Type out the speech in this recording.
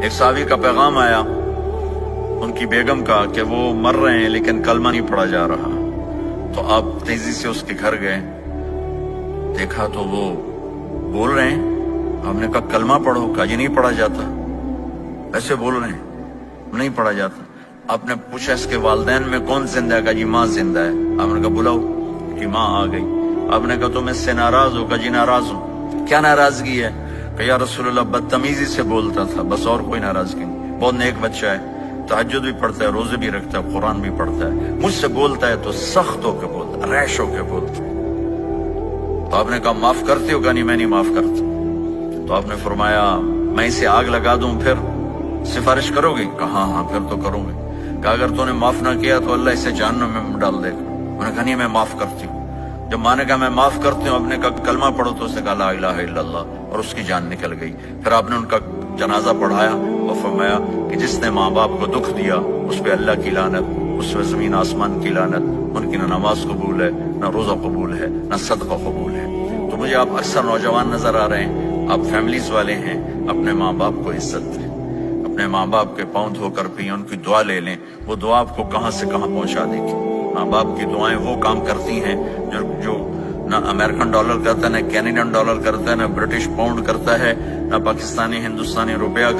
ایک صحابی کا پیغام آیا ان کی بیگم کا کہ وہ مر رہے ہیں لیکن کلمہ نہیں پڑھا جا رہا. تو آپ تیزی سے اس کے گھر گئے, دیکھا تو وہ بول رہے ہیں. آپ نے کہا کلمہ پڑھو. کہا یہ نہیں پڑھا جاتا. ایسے بول رہے ہیں, نہیں پڑھا جاتا. آپ نے پوچھا اس کے والدین میں کون زندہ ہے؟ کہا جی ماں زندہ ہے. آپ نے کہا بلاؤ. کہ ماں آ گئی. آپ نے کہا تم اس سے ناراض ہو؟ کہا جی ناراض ہوں. کیا ناراضگی ہے؟ کہ یا رسول اللہ بدتمیزی سے بولتا تھا, بس اور کوئی ناراضگی نہیں. بہت نیک بچہ ہے, تہجد بھی پڑھتا ہے, روزے بھی رکھتا ہے, قرآن بھی پڑھتا ہے. مجھ سے بولتا ہے تو سخت ہو کے بولتا ہے, ریش ہو کے بولتا ہے. تو آپ نے کہا معاف کرتے ہو؟ کہا نہیں میں نہیں معاف کرتا. تو آپ نے فرمایا میں اسے آگ لگا دوں پھر سفارش کرو گے؟ کہا ہاں پھر تو کروں گے. کہا اگر تو نے معاف نہ کیا تو اللہ اسے جہنم میں ڈال دے گا. انہوں نے کہا نہیں میں معاف کرتی ہوں. جب ماں نے کہا میں معاف کرتی ہوں, آپ نے کہا کلمہ پڑھو, تو اس نے کہا لا الہ الا اللہ, اور اس کی جان نکل گئی. پھر آپ نے ان کا جنازہ پڑھایا اور فرمایا کہ جس نے ماں باپ کو دکھ دیا اس پہ اللہ کی لعنت, اس پہ زمین آسمان کی لعنت. ان کی نہ نماز قبول ہے, نہ روزہ قبول ہے, نہ صدقہ قبول ہے. تو مجھے آپ اکثر نوجوان نظر آ رہے ہیں, آپ فیملیز والے ہیں, اپنے ماں باپ کو عزت دیں, اپنے ماں باپ کے پاؤں دھو کر پئیں, ان کی دعا لے لیں. وہ دعا آپ کو کہاں سے کہاں پہنچا دے گی. ماں باپ کی دعائیں وہ کام کرتی ہیں جو نہ امریکن ڈالر کرتا ہے, نہ کینیڈین ڈالر کرتا ہے, نہ برٹش پاؤنڈ کرتا ہے, نہ پاکستانی ہندوستانی روپیہ کرتا ہے.